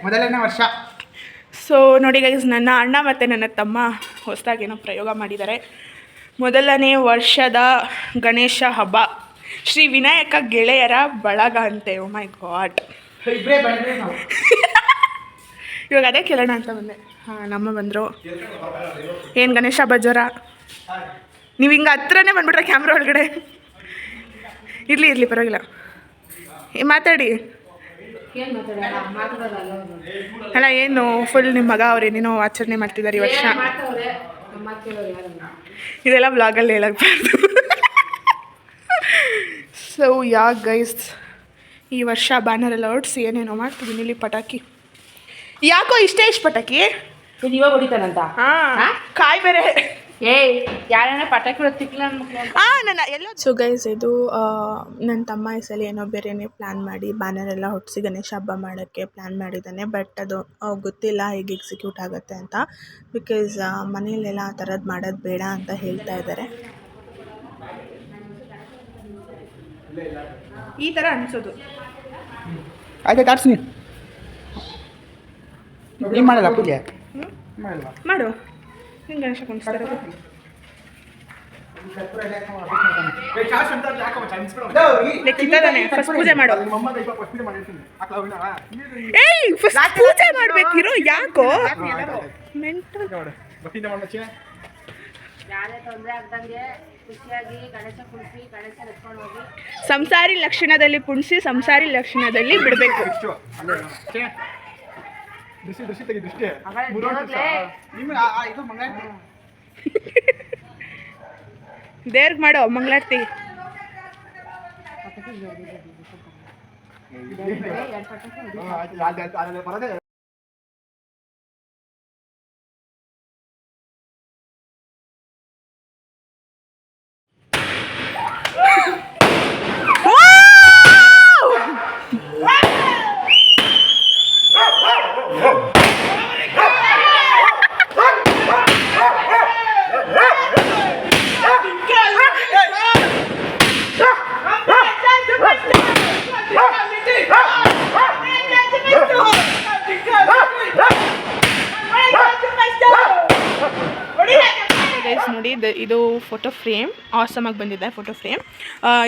ಮೊದಲನೇ ವರ್ಷ. ಸೊ ನೋಡಿ ಗೈಸ್, ನನ್ನ ಅಣ್ಣ ಮತ್ತು ನನ್ನ ತಮ್ಮ ಹೊಸದಾಗೇನೋ ಪ್ರಯೋಗ ಮಾಡಿದ್ದಾರೆ. ಮೊದಲನೇ ವರ್ಷದ ಗಣೇಶ ಹಬ್ಬ, ಶ್ರೀ ವಿನಾಯಕ ಗೆಳೆಯರ ಬಳಗ ಅಂತೆ. ಓ ಮೈ ಗಾಡ್, ಇವಾಗ ಅದೇ ಕೇಳೋಣ ಅಂತ ಬಂದೆ. ಹಾಂ, ನಮ್ಮ ಬಂದರು. ಏನು ಗಣೇಶ ಹಬ್ಬ ಜ್ವರ? ನೀವು ಹಿಂಗೆ ಹತ್ರನೇ ಬಂದುಬಿಟ್ರೆ ಕ್ಯಾಮ್ರಾ ಒಳಗಡೆ. ಇರಲಿ ಪರವಾಗಿಲ್ಲ, ಮಾತಾಡಿ. ಅಲ್ಲ, ಏನು ಫುಲ್ ನಿಮ್ಮ ಮಗ ಅವ್ರೇನೇನೋ ಆಚರಣೆ ಮಾಡ್ತಿದ್ದಾರೆ ಈ ವರ್ಷ. ಇದೆಲ್ಲ ಬ್ಲಾಗಲ್ಲಿ ಹೇಳಕ್ಬಾರ್ದು. ಸೊ ಗೈಸ್, ಈ ವರ್ಷ ಬ್ಯಾನರ್ ಎಲ್ಲ ಹೊಡ್ಸಿ ಏನೇನೋ ಮಾಡ್ತಿದ್ದೀನಿ. ಇಲ್ಲಿ ಪಟಾಕಿ ಯಾಕೋ ಇಷ್ಟ ಪಟಾಕಿ ಇವಾಗ ಹೊಡಿತಾನಂತ. ಹಾಂ, ಕಾಯಿ ಬೇರೆ. ಯಾರನ್ನ ಪಟಾಕಿ ಹೊತ್ತಿಕ್ಲ ನನ್ನ ಎಲ್ಲೋ. ಸೊ ಗೈಸ್, ಇದು ನನ್ನ ತಮ್ಮ ಈ ಸಲ ಏನೋ ಬೇರೆಯೇ ಪ್ಲ್ಯಾನ್ ಮಾಡಿ ಬ್ಯಾನರ್ ಎಲ್ಲ ಹೊಟ್ಟಿಸಿ ಗಣೇಶ ಹಬ್ಬ ಮಾಡೋಕ್ಕೆ ಪ್ಲ್ಯಾನ್ ಮಾಡಿದ್ದಾನೆ. ಬಟ್ ಅದು ಗೊತ್ತಿಲ್ಲ ಹೇಗೆ ಎಕ್ಸಿಕ್ಯೂಟ್ ಆಗುತ್ತೆ ಅಂತ. ಬಿಕಾಸ್ ಮನೆಯಲ್ಲೆಲ್ಲ ಆ ಥರದ್ದು ಮಾಡೋದು ಬೇಡ ಅಂತ ಹೇಳ್ತಾ ಇದ್ದಾರೆ. ಈ ಥರ ಅನಿಸೋದು. ಆಯ್ತು, ತಾಡ್ಸಿ ನೀವು ಮಾಡಲ್ಲ ಪೂಜೆ? ಮಾಡು. ಹಿಂಗೆ ಗಣೇಶ ಕುಣಿಸ್ತಾರೆ. ಫಸ್ಟ್ ಪೂಜೆ ಮಾಡು. ಫಸ್ಟ್ ಪೂಜೆ ಮಾಡ್ಬೇಕಿರೋ. ಯಾಕೋ ಸಂಸಾರಿ ಲಕ್ಷಣದಲ್ಲಿ ಕುಣಿಸಿ ಸಂಸಾರಿ ಲಕ್ಷಣದಲ್ಲಿ ಬಿಡಬೇಕು. ದೇವ್ರಿಗೆ ಮಾಡೋ ಮಂಗಳಾರತಿ. ನೋಡಿ, ಇದು ಫೋಟೋ ಫ್ರೇಮ್ ಆಸಮಾಗಿ ಬಂದಿದೆ. Photo frame.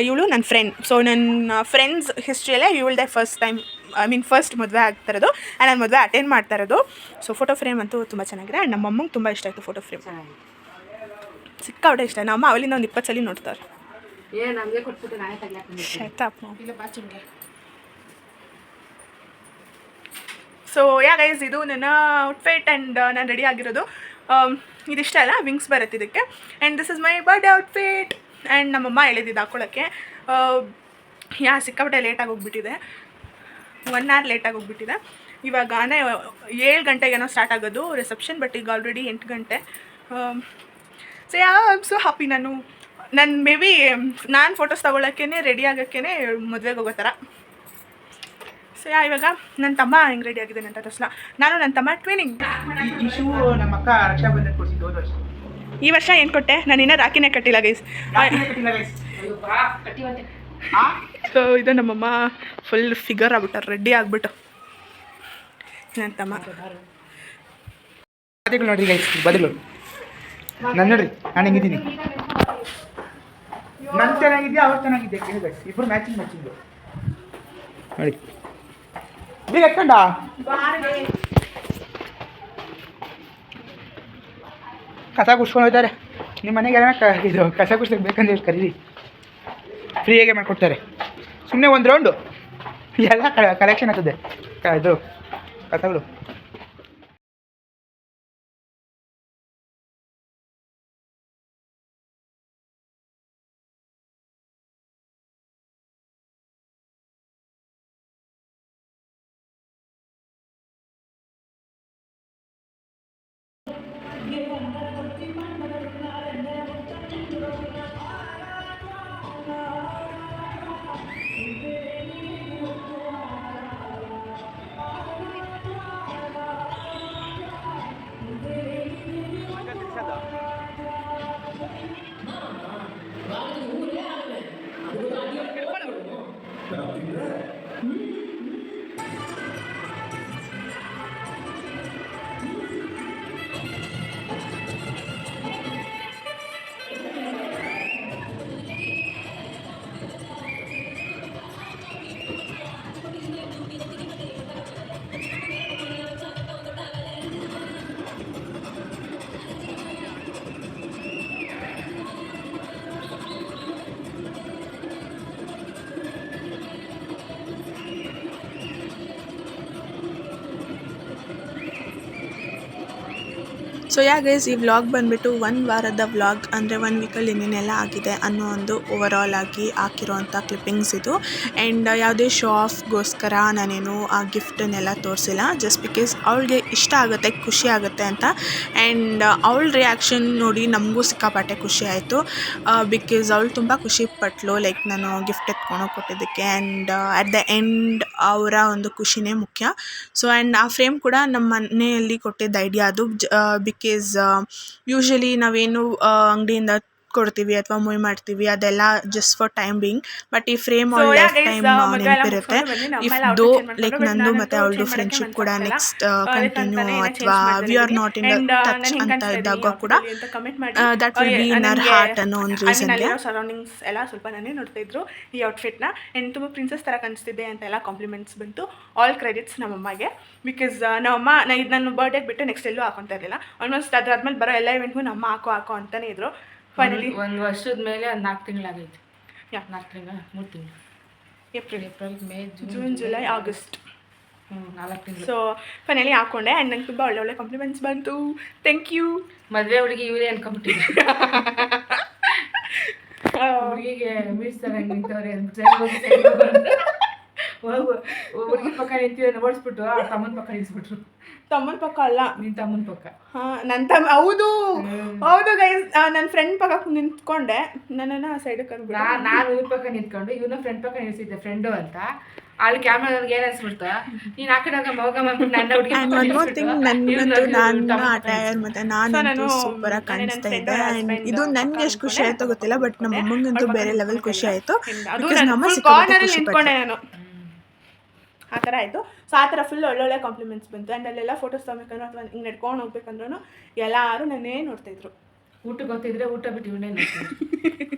ಇವಳು ನನ್ನ ಫ್ರೆಂಡ್. ಸೊ ನನ್ನ ಫ್ರೆಂಡ್ಸ್ ಹಿಸ್ಟ್ರಿಯಲ್ಲೇ ಇವಳದೇ ಫಸ್ಟ್ ಮದುವೆ ಆಗ್ತಾಯಿರೋದು. ನಾನು ಮದುವೆ ಅಟೆಂಡ್ ಮಾಡ್ತಾ ಇರೋದು. ಸೊ ಫೋಟೋ ಫ್ರೇಮ್ ಅಂತೂ ತುಂಬ ಚೆನ್ನಾಗಿದೆ. ಆ್ಯಂಡ್ ನಮ್ಮ ಅಮ್ಮಂಗೆ ತುಂಬ ಇಷ್ಟ ಆಯಿತು ಫೋಟೋ ಫ್ರೇಮ್. ಸಿಕ್ಕಾಪಟ್ಟೆ ಇಷ್ಟ. ನಮ್ಮ ಅಮ್ಮ ಅವಲಿಂದ ಒಂದು 20 ಸಲ ನೋಡ್ತಾರೆ. ಸೊ ಗೈಸ್, ಇದು ನನ್ನ ಔಟ್ಫಿಟ್ ಆ್ಯಂಡ್ ನಾನು ರೆಡಿ ಆಗಿರೋದು. ಇದಿಷ್ಟ ಅಲ್ಲ, ವಿಂಗ್ಸ್ ಬರುತ್ತೆ ಇದಕ್ಕೆ. And this is my birthday outfit. And ನಮ್ಮಮ್ಮ ಹೇಳಿದ್ದು ಹಾಕ್ಕೊಳ್ಳೋಕ್ಕೆ. ಸಿಕ್ಕಾಪಟ್ಟೆ ಲೇಟಾಗಿ ಹೋಗ್ಬಿಟ್ಟಿದೆ. 1 hour ಲೇಟಾಗಿ ಹೋಗ್ಬಿಟ್ಟಿದೆ. ಇವಾಗ 7 ಗಂಟೆಗೇನೋ ಸ್ಟಾರ್ಟ್ ಆಗೋದು ರಿಸೆಪ್ಷನ್. ಬಟ್ ಈಗ ಆಲ್ರೆಡಿ 8 ಗಂಟೆ. So I am so happy. ನಾನು ಮೇ ಬಿ ನಾನು ಫೋಟೋಸ್ ತೊಗೊಳಕ್ಕೇ ರೆಡಿ ಆಗೋಕ್ಕೇ ಮದುವೆಗೆ ಹೋಗೋ ಥರ. ಸೊ ಇವಾಗ ನನ್ನ ತಮ್ಮ ಹೆಂಗೆ ರೆಡಿ ಆಗಿದೆ ಅಂತ ತೋರಿಸಲ್ಲ. ನಾನು ನನ್ನ ತಮ್ಮ ಟ್ವಿನಿಂಗ್. ನಮ್ಮ ಅಕ್ಕ ರಕ್ಷಾಬಂಧನ ಕೊಡಿಸಿದ್ದು ಹೋದ ವರ್ಷ. ಈ ವರ್ಷ ಏನು ಕೊಟ್ಟೆ? ನಾನು ಇನ್ನೂ ರಾಕಿನೇ ಕಟ್ಟಿಲ್ಲ ಗೈಸ್. ಸೊ ಇದು ನಮ್ಮಮ್ಮ ಫುಲ್ ಫಿಗರ್ ಆಗ್ಬಿಟ್ಟಾರೆ, ರೆಡಿ ಆಗ್ಬಿಟ್ಟು. ನನ್ನ ತಮ್ಮ ನೋಡ್ರಿ ಗೈಸ್, ಬದಲು ನಾನು ನೋಡ್ರಿ, ನಾನು ಹೆಂಗಿದ್ದೀನಿ. ನಾನು ಚೆನ್ನಾಗಿದ್ಯಾ, ಅವ್ರು ಚೆನ್ನಾಗಿದ್ಯಾ ಕೇಳಿ ಗೈಸ್. ಇಬ್ಬರು ಮ್ಯಾಚಿಂಗ್ ನೋಡಿ. ಬೇಗ ಎತ್ಕೊಂಡ ಕಸ ಗುಡ್ಸ್ಕೊಂಡು ಹೋಗ್ತಾರೆ. ನಿಮ್ಮ ಮನೆಗೆ ಇದು ಕಸ ಗುಡ್ಸ್ಲಿಕ್ಕೆ ಬೇಕಂತ ಹೇಳಿ ಕರೀರಿ, ಫ್ರೀಯಾಗೆ ಮಾಡಿಕೊಡ್ತಾರೆ. ಸುಮ್ಮನೆ ಒಂದು ರೌಂಡು ಎಲ್ಲ ಕಲೆಕ್ಷನ್ ಆಗ್ತದೆ ಇದು ಕಸಗಳು. ಸೊ ಗೈಸ್ ಈ ವ್ಲಾಗ್ ಬಂದುಬಿಟ್ಟು 1 ವಾರದ ವ್ಲಾಗ್, ಅಂದರೆ 1 ವೀಕಲ್ಲಿ ಏನೇನೆಲ್ಲ ಆಗಿದೆ ಅನ್ನೋ ಒಂದು ಓವರಾಲ್ ಆಗಿ ಹಾಕಿರೋವಂಥ ಕ್ಲಿಪ್ಪಿಂಗ್ಸ್ ಇದು. ಆ್ಯಂಡ್ ಯಾವುದೇ ಶೋ ಆಫ್ಗೋಸ್ಕರ ನಾನೇನು ಆ ಗಿಫ್ಟನ್ನೆಲ್ಲ ತೋರಿಸಿಲ್ಲ, ಜಸ್ಟ್ ಬಿಕಾಸ್ ಅವಳಿಗೆ ಇಷ್ಟ ಆಗುತ್ತೆ, ಖುಷಿ ಆಗುತ್ತೆ ಅಂತ. ಆ್ಯಂಡ್ ಅವಳ ರಿಯಾಕ್ಷನ್ ನೋಡಿ ನಮಗೂ ಸಿಕ್ಕಾಪಟ್ಟೆ ಖುಷಿ ಆಯಿತು, ಬಿಕಾಸ್ ಅವಳು ತುಂಬ ಖುಷಿ ಪಟ್ಲು ಲೈಕ್ ನಾನು ಗಿಫ್ಟ್ ಎತ್ಕೊಂಡು ಕೊಟ್ಟಿದ್ದಕ್ಕೆ. ಆ್ಯಂಡ್ ಅಟ್ ದ ಎಂಡ್ ಅವರ ಒಂದು ಖುಷಿನೇ ಮುಖ್ಯ. ಸೊ ಆ್ಯಂಡ್ ಆ ಫ್ರೇಮ್ ಕೂಡ ನಮ್ಮ ಮನೆಯಲ್ಲಿ ಕೊಟ್ಟಿದ್ದ ಐಡಿಯಾ ಅದು, ಬಿಕಾಸ್ ಯೂಶ್ವಲಿ ನಾವೇನು ಅಂಗಡಿಯಿಂದ ಕೊಡ್ತೀವಿ ಅಥವಾ ಮೂವಿ ಮಾಡ್ತೀವಿ ಅದೆಲ್ಲ just for time being, but ಈ ಫ್ರೇಮ್ ಅವಳ ಲೈಫ್ ಟೈಮ್ ನೆನಪಿರುತ್ತೆ. ಇಫ್ ದೋ ಲೈಕ್ ನಂದು ಮತ್ತು ಅವಳದು ಫ್ರೆಂಡ್ಶಿಪ್ ಕೂಡ ನೆಕ್ಸ್ಟ್ ಕಂಟಿನ್ಯೂ ಅಥವಾ we are not in touch ಅಂತ ಇದ್ದಾಗ ಕೂಡ that will be in our heart ಅನ್ನೋ ಒಂದು ರೀಸನ್ಗೆ. ಸರೌಂಡಿಂಗ್ಸ್ ಎಲ್ಲ ಸ್ವಲ್ಪ ನಾನೇ ನೋಡ್ತಾ ಇದ್ರು ಈ ಔಟ್ಫಿಟ್ನ, ಆ್ಯಂಡ್ ತುಂಬ ಪ್ರಿನ್ಸಸ್ ಥರ ಕಾಣಿಸ್ತಿದೆ ಅಂತ ಎಲ್ಲ ಕಾಂಪ್ಲಿಮೆಂಟ್ಸ್ ಬಂತು. ಆಲ್ ಕ್ರೆಡಿಟ್ಸ್ ನಮ್ಮಮ್ಮಗೆ, ಬಿಕಾಸ್ ನಮ್ಮಮ್ಮ ನನ್ನ ಬರ್ಡೇಗೆ ಬಿಟ್ಟು ನೆಕ್ಸ್ಟ್ ಎಲ್ಲೂ ಹಾಕೊತಾ ಇರಲಿಲ್ಲ. ಆಲ್ಮೋಸ್ಟ್ ಅದಾದ್ಮೇಲೆ ಬರೋ ಎಲ್ಲ ಇವೆಂಟ್ಗೂ ನಮ್ಮ ಹಾಕೋ ಅಂತಲೇ ಇದ್ರು. ಫೈನಲಿ 1 ವರ್ಷದ ಮೇಲೆ 4 ತಿಂಗಳಾಗೈತೆ. 4 ತಿಂಗಳು 3 ತಿಂಗಳು, April May June July August 4 ತಿಂಗಳು. ಸೊ ಫೈನಲಿ ಹಾಕ್ಕೊಂಡೆ ಆ್ಯಂಡ್ ನಂಗೆ ತುಂಬ ಒಳ್ಳೆ ಕಾಂಪ್ಲಿಮೆಂಟ್ಸ್ ಬಂತು. Thank you. ಮದುವೆ ಹುಡುಗಿ ಇವರೇ ಅನ್ಕೊಂಬಿಟ್ಟಿದ್ದೆ, ಹುಡುಗಿಗೆ ಮೀಡ್ಸ್ತಾರೆ ನಿಂತವ್ರೆ ಹುಡುಗಿ ಪಕ್ಕ ನಿಂತಿದ್ದೆ ಓಡಿಸ್ಬಿಟ್ಟು ತಮ್ಮನ ಪಕ್ಕ ನಿಲ್ಸ್ಬಿಟ್ರು. ತಮ್ಮನ ಪಕ್ಕ ಅಲ್ಲ, ನಿನ್ನ ತಮ್ಮನ ಪಕ್ಕ. ಹಾಂ ನನ್ನ ತಮ್ಮ, ಹೌದು ಗೈಸ್, ನನ್ನ ಫ್ರೆಂಡ್ ಪಕ್ಕ ನಿಂತ್ಕೊಂಡೆ, ನನ್ನನ್ನು ಸೈಡಕ್ಕೆ ಅಂದ್ಬಿಟ್ಟು ನಾನು ಇವ್ರ ಪಕ್ಕ ನಿಂತ್ಕೊಂಡು ಇವ್ನ ಫ್ರೆಂಡ್ ಪಕ್ಕ ನಿಲ್ಸಿದ್ದೆ, ಫ್ರೆಂಡು ಅಂತ. ಅಲ್ಲಿ ಕ್ಯಾಮ್ರಾ ನನಗೆ ಏನು ಅನ್ಸ್ಬಿಡ್ತಾ, ನೀನು ಆ ಕಡೆ ಮಗ ಮಾಡ್ಬಿಟ್ಟು ನನ್ನ ಹುಡುಗಿ ನಾನು ಆ ಟೈರ್ ಮತ್ತೆ ನಾನು ಸೂಪರ್ ಆಗಿ ಕಾಣಿಸ್ತಾ ಇದ್ದೆ. ಆ್ಯಂಡ್ ಇದು ನನಗೆ ಎಷ್ಟು ಖುಷಿ ಆಯ್ತು ಗೊತ್ತಿಲ್ಲ, ಬಟ್ ನಮ್ಮ ಅಮ್ಮಂಗಂತೂ ಬೇರೆ ಲೆವೆಲ್ ಖುಷಿ ಆಯಿತು. ನಿಂತ್ಕೊಂಡೆ ನಾನು, ಆ ಥರ ಆಯಿತು. ಸೊ ಆ ಥರ ಫುಲ್ ಒಳ್ಳೊಳ್ಳೆ ಕಾಂಪ್ಲಿಮೆಂಟ್ಸ್ ಬಂತು. ಆ್ಯಂಡ್ ಅಲ್ಲೆಲ್ಲ ಫೋಟೋಸ್ ತೊಗೊಬೇಕಂದ್ರೆ ಅಥವಾ ಹಿಂಗೆ ನಡ್ಕೊಂಡು ಹೋಗ್ಬೇಕಂದ್ರೂ ಎಲ್ಲರೂ ನನ್ನೇ ನೋಡ್ತಾಯಿದ್ರು. ಊಟಕ್ಕೆ ಗೊತ್ತಿದ್ರೆ ಊಟ ಬಿಟ್ಟು ಇವನ್ನೇ ನೋಡ್ತಿದ್ರು,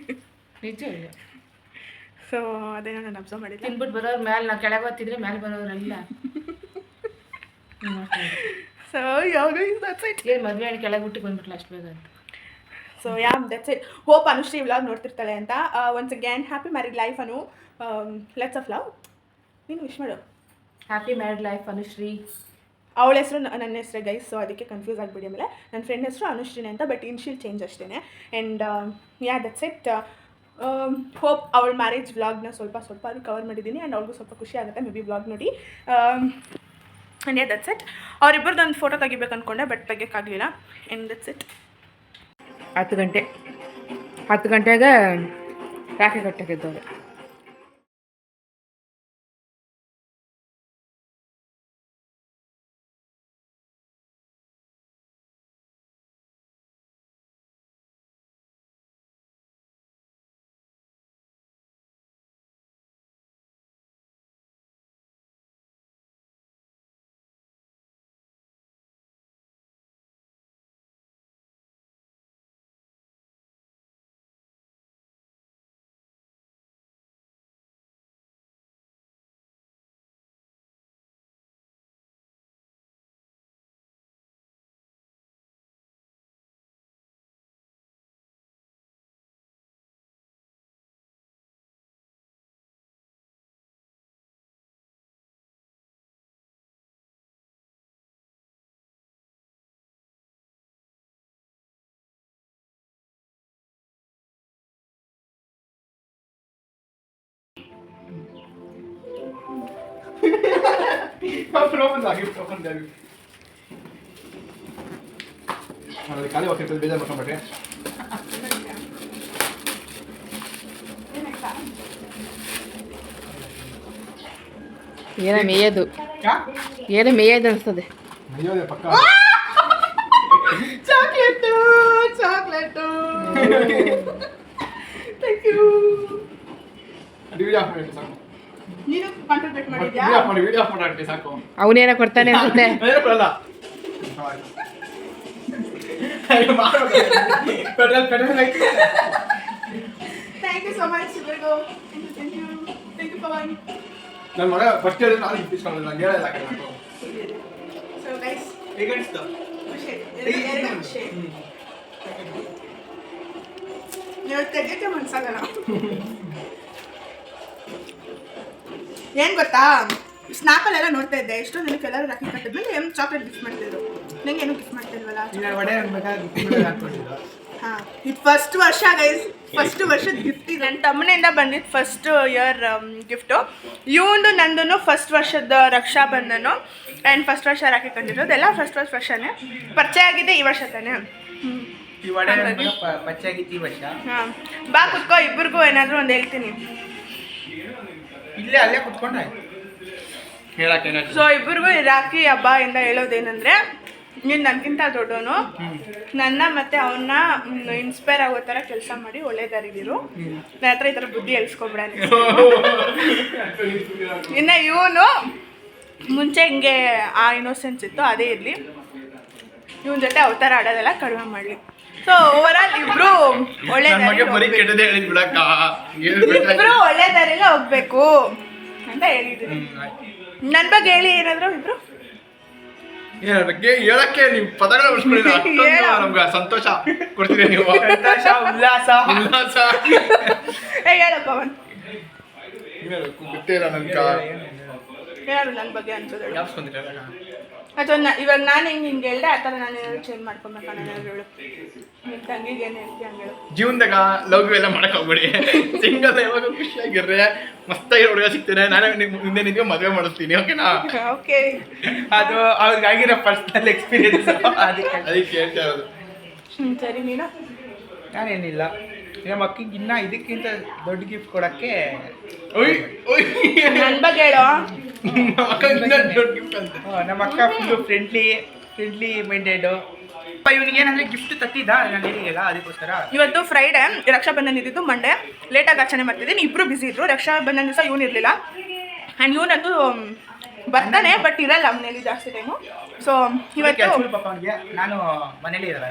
ನಿಜ ಇಲ್ಲ. ಸೊ ಅದೇನೋ ನಾನು ಅಬ್ಸರ್ವ್ ಮಾಡಿದ್ದೆ. ತಿನ್ಬಿಟ್ಟು ಬರೋರು ಮೇಲೆ, ನಾವು ಕೆಳಗೆ ಬರ್ತಿದ್ರೆ ಮೇಲೆ ಬರೋರೆಲ್ಲ ಸೊ ದಟ್ಸ್ ಇಟ್. ಏನು ಮದುವೆ ಹಣ್ಣು ಕೆಳಗೆ ಊಟಕ್ಕೆ ಬಂದ್ಬಿಟ್ಲು ಅಷ್ಟು ಬೇಗ ಅಂತ. So that's it. Hope Anushree vlog ನೋಡ್ತಿರ್ತಾಳೆ ಅಂತ. Once again happy married life Anu. Lots of love. ನೀನು ವಿಶ್ ಮಾಡು. Happy married life Anushree. ಅವಳ ಹೆಸರು ನನ್ನ ಹೆಸರೇ ಗೈಸ್, ಸೊ ಅದಕ್ಕೆ ಕನ್ಫ್ಯೂಸ್ ಆಗಿಬಿಡಿ. ಆಮೇಲೆ ನನ್ನ ಫ್ರೆಂಡ್ ಹೆಸರು ಅನುಶ್ರೀನೇ ಅಂತ, ಬಟ್ ಇನ್ಶಿಯಲ್ ಚೇಂಜ್ ಅಷ್ಟೇ. And that's it. ಹೋಪ್ ಅವಳ ಮ್ಯಾರೇಜ್ ವ್ಲಾಗ್ನ ಸ್ವಲ್ಪ ಅದು ಕವರ್ ಮಾಡಿದ್ದೀನಿ. ಆ್ಯಂಡ್ ಅವ್ಳಿಗೂ ಸ್ವಲ್ಪ ಖುಷಿ ಆಗುತ್ತೆ ಮೇ ಬಿ ವ್ಲಾಗ್ ನೋಡಿ. And that's it. ಅವರಿಬ್ಬರದ್ದು ಒಂದು ಫೋಟೋ ತೆಗಿಬೇಕು ಅಂದ್ಕೊಂಡೆ, ಬಟ್ ತೆಗಿಯೋಕ್ಕಾಗಲಿಲ್ಲ. And that's it. 10 ಗಂಟೆಗೆ ರಾಖಿ ಕಟ್ಟಕ್ಕಿದ್ದವ್ರೆ. ಖಾಲಿ ಹೋಗ್ತಿರ್ತದೆ, ಬೇಜಾರು ಮಾಡ್ಕೊಂಡ್ಬಿಟ್ರೆ. ಏನೋ ಮೇಯೋದು ಅನಿಸ್ತದೆ. ಪಕ್ಕ ಚಾಕ್ಲೇಟು ಥ್ಯಾಂಕ್ ಯು. ನೀನು ಕಾಂಟ್ರಿಬ್ಯೂಟ್ ಮಾಡಿದ್ಯಾ? ಸಾಕು. ಅವನೇನೋ ಕೊಡ್ತಾನೆ ಅನ್ಸುತ್ತೆ. Thank you so much. Thank you Pawan. ನನ್ನ ಮಗ ಫಸ್ಟ್ ನಾನು ಇಪ್ಪಿಸ್ಕೊಳ್ಳೋದು, ನಂಗೆ ಹೇಳಲ್ಲ. ಸೊ ಗೈಸ್, ಖುಷಿ ನೀವು ತೆಗಿಯೋಕ್ಕೆ ಮನ್ಸಾಗಲ್ಲ. ಏನು ಗೊತ್ತಾ, ಸ್ನ್ಯಾಪಲ್ಲೆಲ್ಲ ನೋಡ್ತಾ ಇದ್ದೆ, ಎಷ್ಟೋ ಜನಕ್ಕೆ ಎಲ್ಲರೂ ರಾಖಿ ಕಟ್ಟಿದ್ಮೇಲೆ ಏನು ಚಾಕ್ಲೇಟ್ ಗಿಫ್ಟ್ ಮಾಡ್ತಿದ್ರು, ನನಗೆ ಏನೂ ಗಿಫ್ಟ್ ಮಾಡ್ತಿದ್ರು. ಮಾಡ್ತಿಲ್ವಲ್ಲ ಈಗ ಒಡೆ ಬೇಕಾದ್ರೆ ಹಾಕ್ಕೊಂಡಿದ್ದು ಹಾಂ ಇದು ಫಸ್ಟ್ ವರ್ಷ ಗೈಸ್, ಫಸ್ಟ್ ವರ್ಷದ ಗಿಫ್ಟ್ ಇದು. ನನ್ನ ತಮ್ಮನಿಂದ ಬಂದಿದ್ದು ಫಸ್ಟ್ ಇಯರ್ ಗಿಫ್ಟು. ಇವಂದು ನಂದು ಫಸ್ಟ್ ವರ್ಷದ ರಕ್ಷಾ ಬಂಧನು ಆ್ಯಂಡ್ ಫಸ್ಟ್ ವರ್ಷ ರಾಖಿ ಕಂಡಿರೋದು. ಎಲ್ಲ ಫಸ್ಟ್ ವರ್ಷನೇ ಪರಿಚಯ ಆಗಿದೆ ಈ ವರ್ಷ ತಾನೇ. ಈ ಒಡೆ ಪಚ್ಚಾಗಿತ್ತು ಈ ವರ್ಷ. ಹಾಂ ಬಾ ಕುತ್ಕೋ, ಇಬ್ಬರಿಗೂ ಏನಾದರೂ ಒಂದು ಹೇಳ್ತೀನಿ. ಇಲ್ಲೇ ಅಲ್ಲೇ ಕುತ್ಕೊಂಡ್ರೆ ಹೇಳಕ್ಕೆ ಸೊ ಇಬ್ಬರಿಗೂ ರಾಖಿ ಹಬ್ಬದಿಂದ ಹೇಳೋದೇನೆಂದರೆ, ನೀನು ನನಗಿಂತ ದೊಡ್ಡವನು, ನನ್ನ ಮತ್ತು ಅವನ್ನ ಇನ್ಸ್ಪೈರ್ ಆಗೋ ಥರ ಕೆಲಸ ಮಾಡಿ ಒಳ್ಳೆ ದಾರಿಲಿರು. ನನ್ನ ಹತ್ರ ಈ ಥರ ಬುದ್ಧಿ ಹೇಳ್ಸ್ಕೊಬಿಡ. ಇನ್ನು ಇವನು ಮುಂಚೆ ಹಿಂಗೆ ಆ ಇನ್ನೋಸೆನ್ಸ್ ಇತ್ತು, ಅದೇ ಇರಲಿ. ಇವನ ಜೊತೆ ಅವತಾರ ಆಡೋದೆಲ್ಲ ಕಡಿಮೆ ಮಾಡಲಿ. ಸೊ ಓವರಾಲ್ ಇಬ್ರು ಒಳ್ಳೆ ಇಬ್ರು ಒಳ್ಳೆ ದಾರಿಲೇ ಹೋಗ್ಬೇಕು ಅಂತ ಹೇಳಿದ್ದೀನಿ. ನನ್ನ ಬಗ್ಗೆ ಹೇಳಿ ಏನಾದ್ರು ಇಬ್ರು. ಹೇಳಕ್ಕೆ ನೀವು ಪದಗಳ ನಮ್ಗೆ ಸಂತೋಷ ಕೊಡ್ತೀರಿ ನೀವು. ಸಂತೋಷ, ಉಲ್ಲಾಸ. ಹೇಳಪ್ಪ ಅವನ್ ಗೊತ್ತಿಲ್ಲ ನನ್ಕ ಹೇಳು ನನ್ನ ಬಗ್ಗೆ ಅನ್ಸೋದು. ಯಾವ್ಸ್ಕೊಂತೀರ ಅಥವಾ ಇವಾಗ ನಾನು ಹಿಂಗೆ ಹೇಳ್ದೆ ಆ ಥರ ನಾನು ಏನಾದ್ರು ಚೇಂಜ್ ಮಾಡ್ಕೊಬೇಕಾ? ನಾನು ಹೇಳು, ನಿನ್ನ ತಂಗಿಗೆ ಏನು ಹೇಳ್ತೀಯ ಹಂಗೆ ಹೇಳು. ಜೀವನದಾಗ ಲವ್ ಎಲ್ಲ ಮಾಡಕ್ ಹೋಗ್ಬೇಡಿ. ಸಿಂಗಲ್ ಯಾವಾಗ ಖುಷಿಯಾಗಿರ್ರೆ, ಮಸ್ತಾಗಿ ಹುಡುಗ ಸಿಗ್ತೇನೆ, ನಾನೇ ಮುಂದೆ ನಿಮಗೆ ಮದುವೆ ಮಾಡಿಸ್ತೀನಿ. ಓಕೆನಾ? ಓಕೆ, ಅದು ಅವ್ರಿಗಾಗಿರೋ ಪರ್ಸ್ನಲ್ ಎಕ್ಸ್ಪೀರಿಯನ್ಸ್, ಅದಕ್ಕೆ ಹೇಳ್ತಾ ಇರೋದು. ಸರಿ. ನೀನು? ನಾನೇನಿಲ್ಲ, ನಮ್ಮ ಅಕ್ಕಿಗೆ ಇನ್ನ ಇದಕ್ಕಿಂತ ದೊಡ್ಡ ಗಿಫ್ಟ್ ಕೊಡಕ್ಕೆ ನನ್ನ ಬಗ್ಗೆ ಹೇಳೋ. ನಮ್ಮ ಅಕ್ಕ ಫುಲ್ಲು ಫ್ರೆಂಡ್ಲಿ ಮೈಂಡೆಡು. ಇವನಿಗೆ ಏನಂದ್ರೆ ಗಿಫ್ಟ್ ತತ್ತಿದ್ದ, ನಾನು ಹೇಳಿಲ್ಲ ಅದಕ್ಕೋಸ್ಕರ. ಇವತ್ತು ಫ್ರೈಡೆ, ರಕ್ಷಾಬಂಧನ ಇದ್ದಿದ್ದು ಮಂಡೇ, ಲೇಟಾಗಿ ಆಚರಣೆ ಮಾಡ್ತಿದ್ದೀನಿ. ಇಬ್ಬರು ಬ್ಯುಸಿ ಇದ್ರು. ರಕ್ಷಾಬಂಧನ ದಿವಸ ಇವನು ಇರಲಿಲ್ಲ ಆ್ಯಂಡ್ ಇವನಂತೂ ಬರ್ತಾನೆ, ಬಟ್ ಇರಲ್ಲ ಮನೇಲಿ ಜಾಸ್ತಿ ಟೈಮು. ಸೊ ಇವತ್ತು ಪಾಪ ಅವನಿಗೆ ನಾನು ಮನೇಲಿ ಇರಲ್ಲ.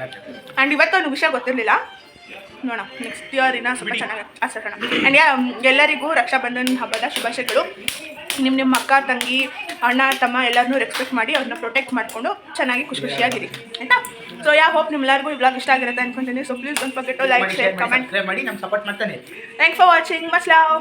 ಆ್ಯಂಡ್ ಇವತ್ತು ಅವ್ನಿಗೆ ವಿಷಯ ಗೊತ್ತಿರಲಿಲ್ಲ. ನೋಡೋಣ, ನೆಕ್ಸ್ಟ್ ಇಯರ್ ಇನ್ನೂ ಸ್ವಲ್ಪ ಚೆನ್ನಾಗಿ ಆಚರಿಸೋಣ. ಆ್ಯಂಡ್ ಎಲ್ಲರಿಗೂ ರಕ್ಷಾಬಂಧನ ಹಬ್ಬದ ಶುಭಾಶಯಗಳು. ನಿಮ್ಮ ಅಕ್ಕ ತಂಗಿ ಅಣ್ಣ ತಮ್ಮ ಎಲ್ಲರನ್ನೂ ರೆಸ್ಪೆಕ್ಟ್ ಮಾಡಿ ಅವ್ರನ್ನ ಪ್ರೊಟೆಕ್ಟ್ ಮಾಡಿಕೊಂಡು ಚೆನ್ನಾಗಿ ಖುಷಿಯಾಗಿರಿ ಆಯಿತಾ. ಸೊ ಹೋಪ್ ನಿಮ್ಮೆಲ್ಲರಿಗೂ ಈ ವ್ಲಾಗ್ ಇಷ್ಟ ಆಗಿರುತ್ತೆ ಅನ್ಕೊಂತೀನಿ. So please don't forget to like, share, comment ಮಾಡಿ ನಮ್ಮ ಸಪೋರ್ಟ್ ಮಾಡ್ತಾನೆ. Thanks for watching. Much love.